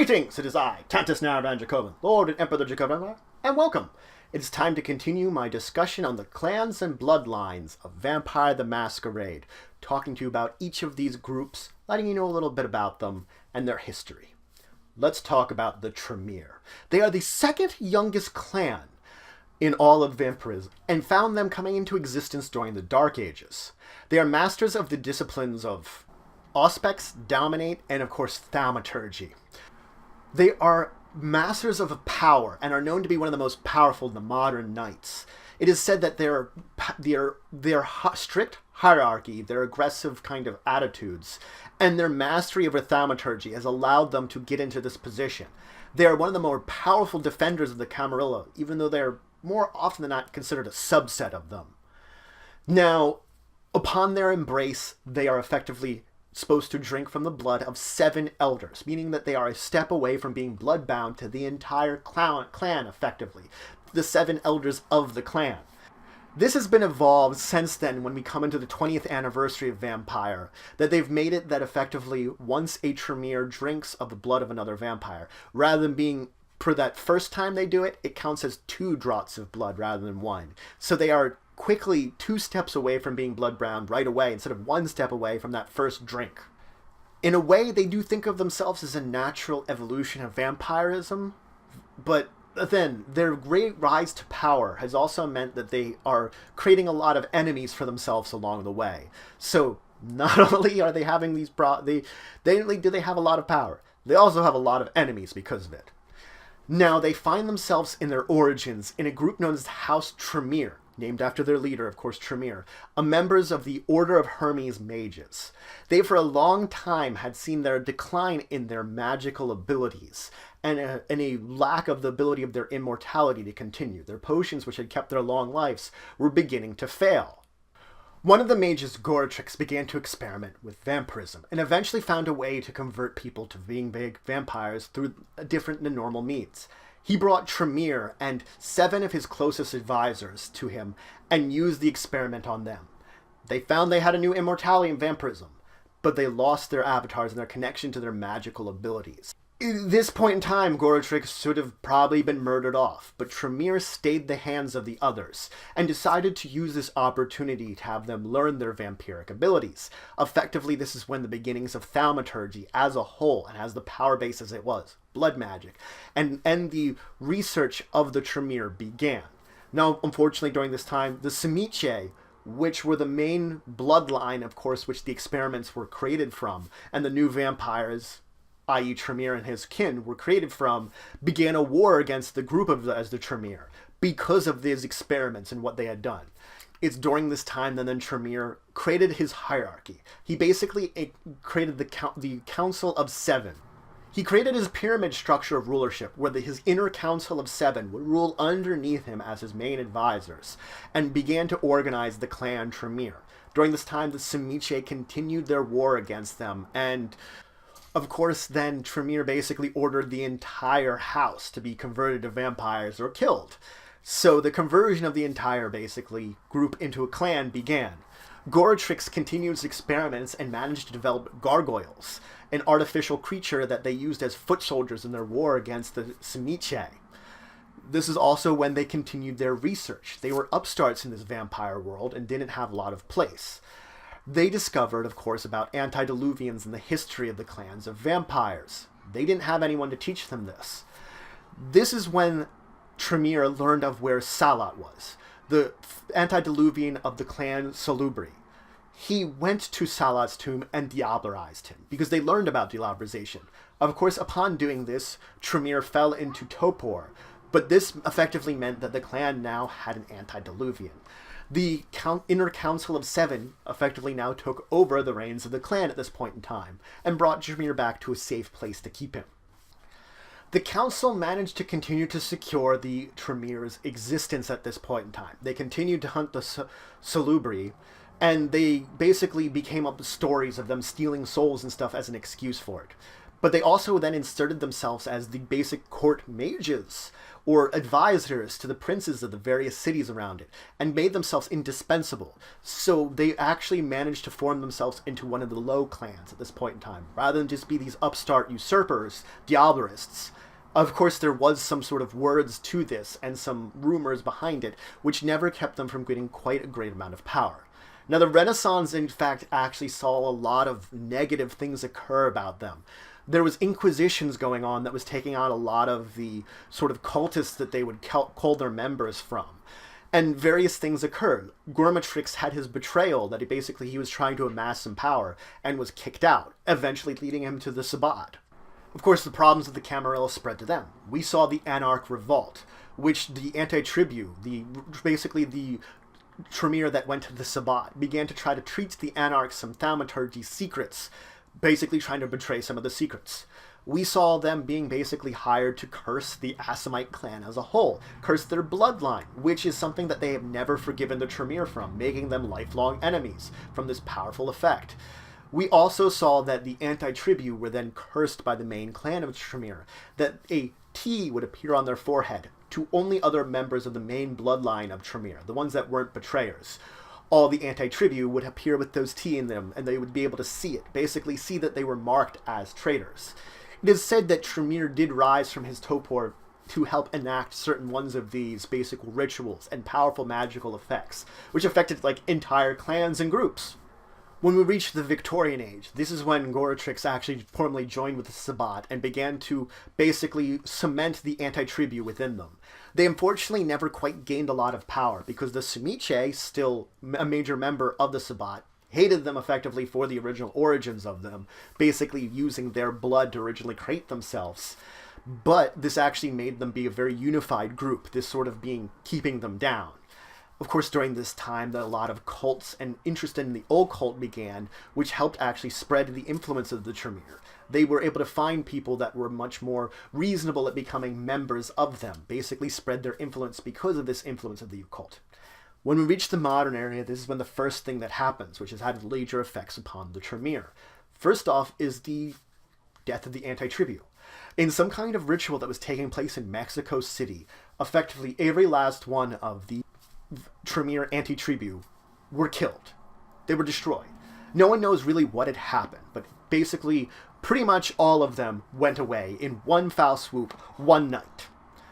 Greetings, it is I, Tantus Naraban Dracovin, Lord and Emperor of the Dracovin Empire, and welcome. It is time to continue my discussion on the clans and bloodlines of Vampire the Masquerade, talking to you about each of these groups, letting you know a little bit about them and their history. Let's talk about the Tremere. They are the second youngest clan in all of vampirism, and found them coming into existence during the Dark Ages. They are masters of the disciplines of Auspex, Dominate, and of course Thaumaturgy. They are masters of power and are known to be one of the most powerful of the modern knights. It is said that their strict hierarchy, their aggressive kind of attitudes, and their mastery over Thaumaturgy has allowed them to get into this position. They are one of the more powerful defenders of the Camarilla, even though they're more often than not considered a subset of them. Now, upon their embrace, they are effectively supposed to drink from the blood of 7 elders, meaning that they are a step away from being bloodbound to the entire clan effectively, the 7 elders of the clan. This has been evolved since then when we come into the 20th anniversary of Vampire, that they've made it that effectively once a Tremere drinks of the blood of another vampire, rather than being per that first time they do it, it counts as 2 draughts of blood rather than 1. So they are quickly 2 steps away from being blood-brown right away instead of 1 step away from that first drink. In a way, they do think of themselves as a natural evolution of vampirism, but then their great rise to power has also meant that they are creating a lot of enemies for themselves along the way. So not only are they having these they have a lot of power, they also have a lot of enemies because of it. Now, they find themselves in their origins in a group known as House Tremere, named after their leader, of course, Tremere, members of the Order of Hermes Mages. They, for a long time, had seen their decline in their magical abilities, and a lack of the ability of their immortality to continue. Their potions, which had kept their long lives, were beginning to fail. One of the mages, Goratrix, began to experiment with vampirism, and eventually found a way to convert people to being big vampires through different than normal means. He brought Tremere and 7 of his closest advisors to him and used the experiment on them. They found they had a new immortality in vampirism, but they lost their avatars and their connection to their magical abilities. At this point in time, Goratrix should have probably been murdered off, but Tremere stayed the hands of the others and decided to use this opportunity to have them learn their vampiric abilities. Effectively, this is when the beginnings of Thaumaturgy as a whole, and as the power base as it was, blood magic, and the research of the Tremere began. Now, unfortunately, during this time, the Semiche, which were the main bloodline, of course, which the experiments were created from, and the new vampires, i.e. Tremere and his kin, were created from, began a war against the group as the Tremere because of these experiments and what they had done. It's during this time that then Tremere created his hierarchy. He basically created the Council of 7. He created his pyramid structure of rulership, where his inner council of 7 would rule underneath him as his main advisors, and began to organize the clan Tremere. During this time, the Semiche continued their war against them, and of course, then Tremere basically ordered the entire house to be converted to vampires or killed. So the conversion of the entire, basically, group into a clan began. Goratrix continued his experiments and managed to develop gargoyles, an artificial creature that they used as foot soldiers in their war against the Semiche. This is also when they continued their research. They were upstarts in this vampire world and didn't have a lot of place. They discovered, of course, about Antediluvians and the history of the clans of vampires. They didn't have anyone to teach them this. This is when Tremere learned of where Salat was, the Antediluvian of the clan Salubri. He went to Salat's tomb and diablerized him, because they learned about diablerization. Of course, upon doing this, Tremere fell into torpor, but this effectively meant that the clan now had an Antediluvian. The inner council of 7 effectively now took over the reins of the clan at this point in time, and brought Tremere back to a safe place to keep him. The council managed to continue to secure the Tremere's existence at this point in time. They continued to hunt the Salubri, and they basically became up with stories of them stealing souls and stuff as an excuse for it. But they also then inserted themselves as the basic court mages, or advisors to the princes of the various cities around it, and made themselves indispensable. So they actually managed to form themselves into one of the low clans at this point in time, rather than just be these upstart usurpers, diablerists. Of course, there was some sort of words to this, and some rumors behind it, which never kept them from getting quite a great amount of power. Now, the Renaissance, in fact, actually saw a lot of negative things occur about them. There was inquisitions going on that was taking out a lot of the sort of cultists that they would call their members from. And various things occurred. Gormatrix had his betrayal, that he was trying to amass some power, and was kicked out, eventually leading him to the Sabbat. Of course, the problems of the Camarilla spread to them. We saw the Anarch Revolt, which the anti-tribu, basically the Tremere that went to the Sabbat, began to try to teach the Anarchs some Thaumaturgy secrets, basically trying to betray some of the secrets. We saw them being basically hired to curse the Assamite clan as a whole, curse their bloodline, which is something that they have never forgiven the Tremere from, making them lifelong enemies from this powerful effect. We also saw that the anti-tribu were then cursed by the main clan of Tremere, that a T would appear on their forehead to only other members of the main bloodline of Tremere, the ones that weren't betrayers. All the anti-tribu would appear with those T in them, and they would be able to see it, basically see that they were marked as traitors. It is said that Tremere did rise from his torpor to help enact certain ones of these basic rituals and powerful magical effects, which affected entire clans and groups. When we reached the Victorian age, this is when Gormatrix actually formally joined with the Sabbat and began to basically cement the anti-tribu within them. They unfortunately never quite gained a lot of power because the Sumiche, still a major member of the Sabbat, hated them effectively for the original origins of them, basically using their blood to originally create themselves. But this actually made them be a very unified group, this sort of keeping them down. Of course, during this time, that a lot of cults and interest in the occult began, which helped actually spread the influence of the Tremere. They were able to find people that were much more reasonable at becoming members of them, basically spread their influence because of this influence of the occult. When we reach the modern era, this is when the first thing that happens, which has had major effects upon the Tremere. First off is the death of the anti-tribu. In some kind of ritual that was taking place in Mexico City, effectively every last one of the Tremere anti-tribu were killed. They were destroyed. No one knows really what had happened, but basically pretty much all of them went away in one foul swoop, one night.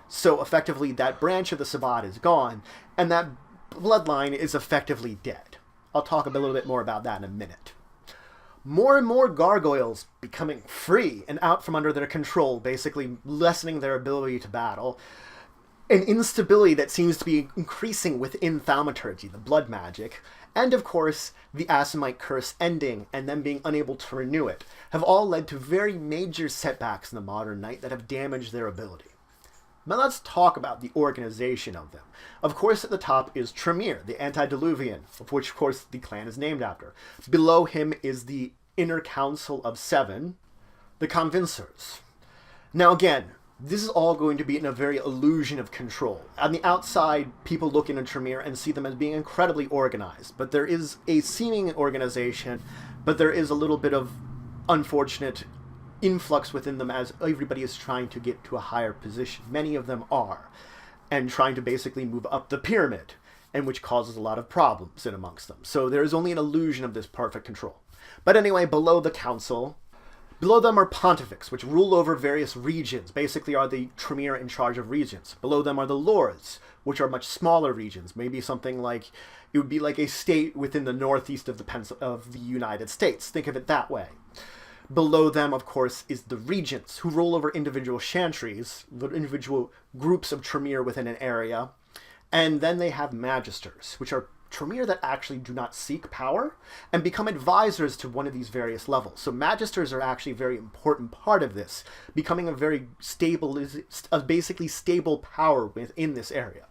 So effectively that branch of the Sabbat is gone, and that bloodline is effectively dead. I'll talk a little bit more about that in a minute. More and more gargoyles becoming free and out from under their control, basically lessening their ability to battle. An instability that seems to be increasing within Thaumaturgy, the blood magic, and of course, the Assamite curse ending and them being unable to renew it, have all led to very major setbacks in the modern night that have damaged their ability. Now let's talk about the organization of them. Of course, at the top is Tremere, the Antediluvian, of which, of course, the clan is named after. Below him is the Inner Council of Seven, the Convincers. Now again, this is all going to be in a very illusion of control. On the outside, people look into Tremere and see them as being incredibly organized, but there is a seeming organization, but there is a little bit of unfortunate influx within them as everybody is trying to get to a higher position. Many of them are, and trying to basically move up the pyramid, and which causes a lot of problems in amongst them. So there is only an illusion of this perfect control. But anyway, below the council, below them are pontifics, which rule over various regions, basically are the Tremere in charge of regions. Below them are the lords, which are much smaller regions, maybe something like, it would be like a state within the northeast of the United States. Think of it that way. Below them, of course, is the regents, who rule over individual chantries, the individual groups of Tremere within an area. And then they have magisters, which are Tremere that actually do not seek power and become advisors to one of these various levels. So magisters are actually a very important part of this, becoming a very stable, basically stable power within this area.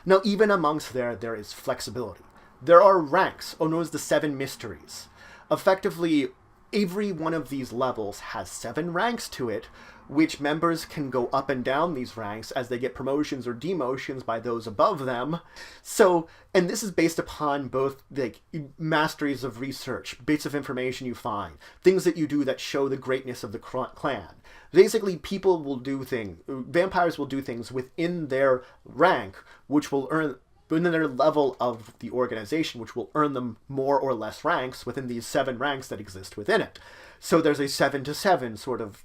Now, even amongst there is flexibility. There are ranks, known as the Seven Mysteries. Effectively, Every one of these levels has 7 ranks to it, which members can go up and down these ranks as they get promotions or demotions by those above them. So, and this is based upon both the masteries of research, bits of information you find, things that you do that show the greatness of the clan. Basically, people will do things, vampires will do things within their rank, which will earn, within their level of the organization, which will earn them more or less ranks within these 7 ranks that exist within it. So there's a 7 to 7 sort of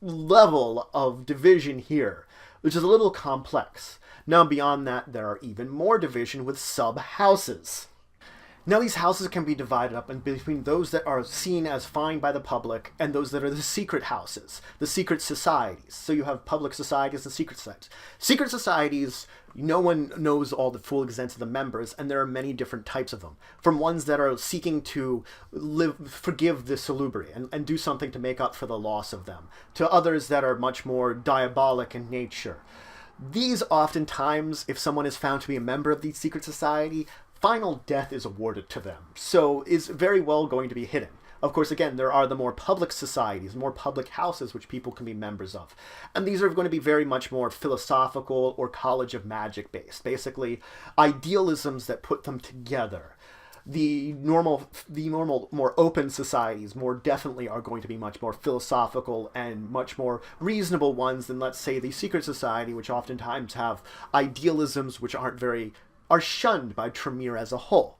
level of division here, which is a little complex. Now beyond that, there are even more division with sub-houses. Now these houses can be divided up in between those that are seen as fine by the public and those that are the secret houses, the secret societies. So you have public societies and secret societies. Secret societies, no one knows all the full extent of the members, and there are many different types of them. From ones that are seeking to forgive the salubri and do something to make up for the loss of them, to others that are much more diabolic in nature. These oftentimes, if someone is found to be a member of the secret society, final death is awarded to them, so is very well going to be hidden. Of course, again, there are the more public societies, more public houses, which people can be members of. And these are going to be very much more philosophical or College of Magic based. Basically, idealisms that put them together. The normal, more open societies more definitely are going to be much more philosophical and much more reasonable ones than, let's say, the secret society, which oftentimes have idealisms which are shunned by Tremere as a whole.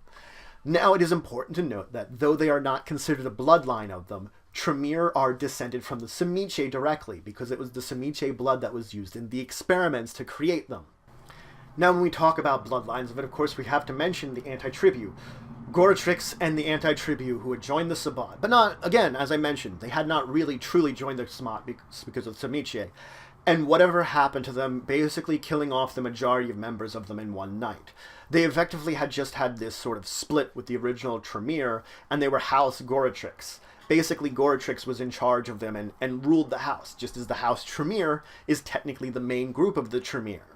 Now, it is important to note that though they are not considered a bloodline of them, Tremere are descended from the Semiche directly, because it was the Semiche blood that was used in the experiments to create them. Now, when we talk about bloodlines of it, of course, we have to mention the anti-tribu, Goratrix and the anti-tribu who had joined the Sabbat. But not, again, as I mentioned, they had not really truly joined the Sabbat because of Semiche. And whatever happened to them, basically killing off the majority of members of them in one night. They effectively had just had this sort of split with the original Tremere, and they were House Goratrix. Basically, Goratrix was in charge of them and ruled the house, just as the House Tremere is technically the main group of the Tremere.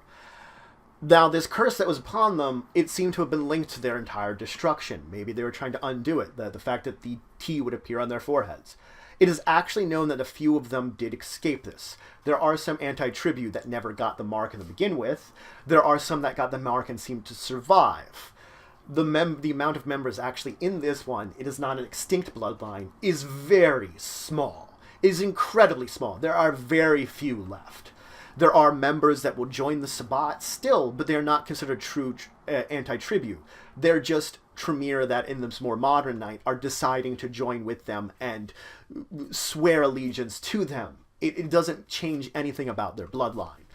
Now, this curse that was upon them, it seemed to have been linked to their entire destruction. Maybe they were trying to undo it, the fact that the T would appear on their foreheads. It is actually known that a few of them did escape this. There are some anti-tribu that never got the mark to begin with. There are some that got the mark and seemed to survive. The amount of members actually in this one, it is not an extinct bloodline, is very small. It is incredibly small. There are very few left. There are members that will join the Sabbat still, but they are not considered true anti-tribu. They're just Tremere that in this more modern night are deciding to join with them and swear allegiance to them. It doesn't change anything about their bloodline.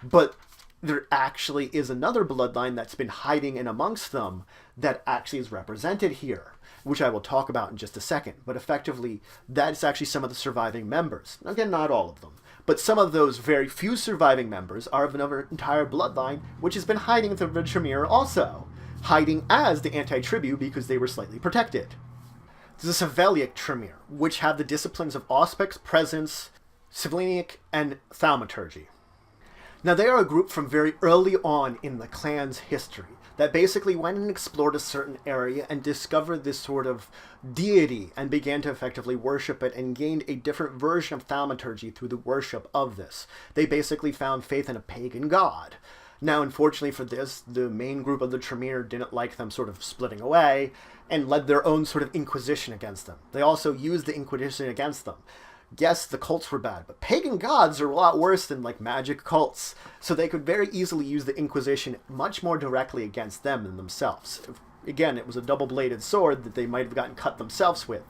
But there actually is another bloodline that's been hiding in amongst them that actually is represented here, which I will talk about in just a second. But effectively, that's actually some of the surviving members. Again, not all of them. But some of those very few surviving members are of another entire bloodline, which has been hiding with the Tremere also. Hiding as the anti-tribu because they were slightly protected. There's the Savelic Tremere, which have the disciplines of Auspex, Presence, Civilianic, and Thaumaturgy. Now, they are a group from very early on in the clan's history that basically went and explored a certain area and discovered this sort of deity and began to effectively worship it and gained a different version of Thaumaturgy through the worship of this. They basically found faith in a pagan god. Now, unfortunately for this, the main group of the Tremere didn't like them sort of splitting away and led their own sort of inquisition against them. They also used the inquisition against them. Yes, the cults were bad, but pagan gods are a lot worse than, like, magic cults, so they could very easily use the Inquisition much more directly against them than themselves. Again, it was a double-bladed sword that they might have gotten cut themselves with.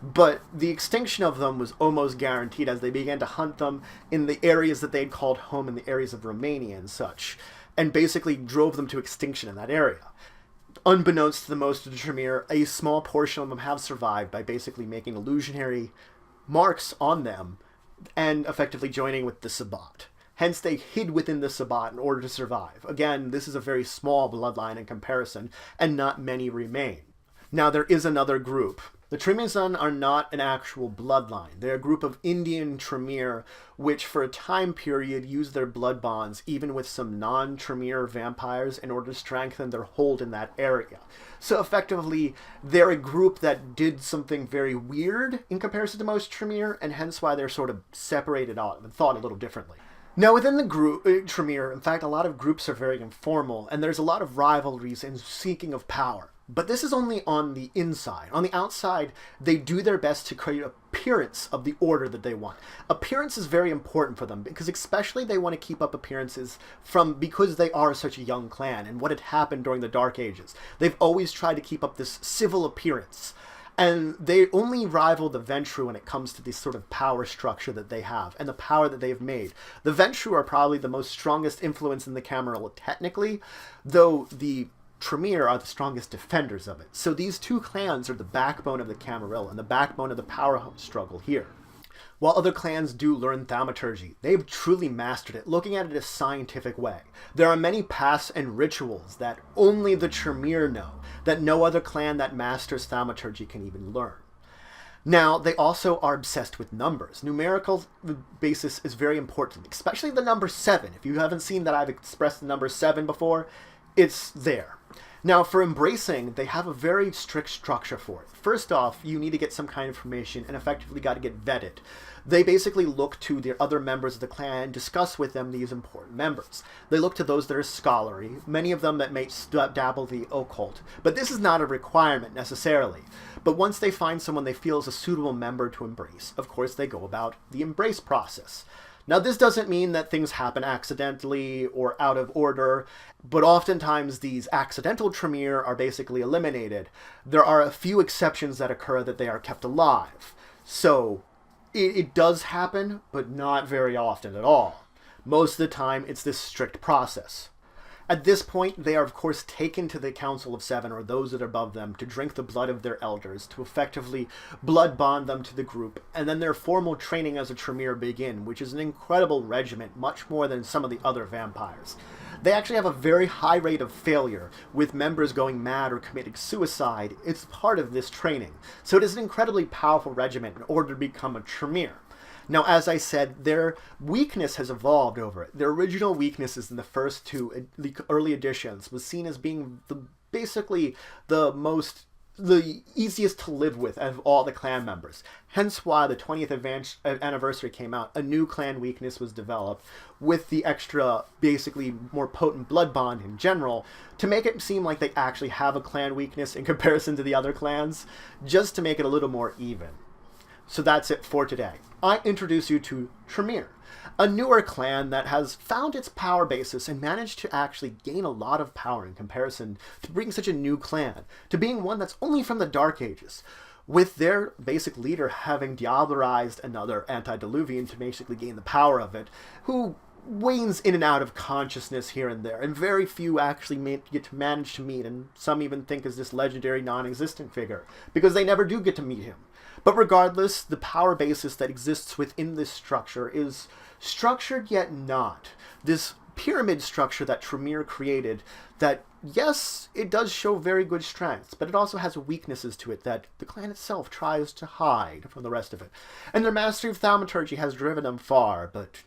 But the extinction of them was almost guaranteed as they began to hunt them in the areas that they had called home in the areas of Romania and such, and basically drove them to extinction in that area. Unbeknownst to the most of the Tremere, a small portion of them have survived by basically making illusionary marks on them and effectively joining with the Sabbat. Hence, they hid within the Sabbat in order to survive. Again, this is a very small bloodline in comparison, and not many remain. Now, there is another group The Tremere are not an actual bloodline. They're a group of Indian Tremere which for a time period used their blood bonds even with some non-Tremere vampires in order to strengthen their hold in that area. So effectively, they're a group that did something very weird in comparison to most Tremere, and hence why they're sort of separated out and thought a little differently. Now, within the group, Tremere, in fact, a lot of groups are very informal, and there's a lot of rivalries and seeking of power. But this is only on the inside. On the outside, they do their best to create an appearance of the order that they want. Appearance is very important for them, because especially they want to keep up appearances because they are such a young clan, and what had happened during the Dark Ages. They've always tried to keep up this civil appearance. And they only rival the Ventru when it comes to this sort of power structure that they have and the power that they've made. The Ventru are probably the most strongest influence in the Camarilla technically, though the Tremere are the strongest defenders of it. So these two clans are the backbone of the Camarilla and the backbone of the power struggle here. While other clans do learn Thaumaturgy, they've truly mastered it, looking at it a scientific way. There are many paths and rituals that only the Tremere know, that no other clan that masters Thaumaturgy can even learn. Now, they also are obsessed with numbers. Numerical basis is very important, especially the number 7. If you haven't seen that I've expressed the number 7 before, it's there. Now, for embracing, they have a very strict structure for it. First off, you need to get some kind of information and effectively got to get vetted. They basically look to the other members of the clan and discuss with them these important members. They look to those that are scholarly, many of them that may dabble the occult, but this is not a requirement necessarily. But once they find someone they feel is a suitable member to embrace, of course they go about the embrace process. Now, this doesn't mean that things happen accidentally or out of order, but oftentimes these accidental Tremere are basically eliminated. There are a few exceptions that occur that they are kept alive. So, it does happen, but not very often at all. Most of the time, it's this strict process. At this point, they are of course taken to the Council of Seven, or those that are above them, to drink the blood of their elders, to effectively blood bond them to the group, and then their formal training as a Tremere begin, which is an incredible regiment, much more than some of the other vampires. They actually have a very high rate of failure, with members going mad or committing suicide. It's part of this training. So it is an incredibly powerful regiment in order to become a Tremere. Now, as I said, their weakness has evolved over it. Their original weaknesses in the first two early editions was seen as being basically the easiest to live with of all the clan members. Hence why the 20th anniversary came out, a new clan weakness was developed with the extra, basically more potent blood bond in general, to make it seem like they actually have a clan weakness in comparison to the other clans, just to make it a little more even. So that's it for today. I introduce you to Tremere, a newer clan that has found its power basis and managed to actually gain a lot of power in comparison to being such a new clan, to being one that's only from the Dark Ages, with their basic leader having diablerized another Antediluvian to basically gain the power of it, who wanes in and out of consciousness here and there, and very few actually get to manage to meet, and some even think is this legendary non-existent figure, because they never do get to meet him. But regardless, the power basis that exists within this structure is structured yet not. This pyramid structure that Tremere created that, yes, it does show very good strengths, but it also has weaknesses to it that the clan itself tries to hide from the rest of it. And their mastery of Thaumaturgy has driven them far, but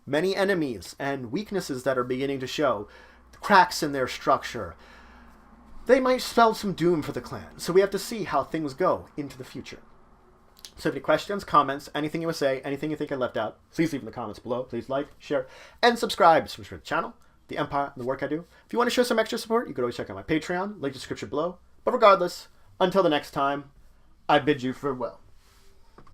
many enemies and weaknesses that are beginning to show, cracks in their structure, they might spell some doom for the clan. So we have to see how things go into the future. So if you have any questions, comments, anything you want to say, anything you think I left out, please leave in the comments below. Please like, share, and subscribe to the channel, the Empire, and the work I do. If you want to show some extra support, you could always check out my Patreon, link in the description below. But regardless, until the next time, I bid you farewell.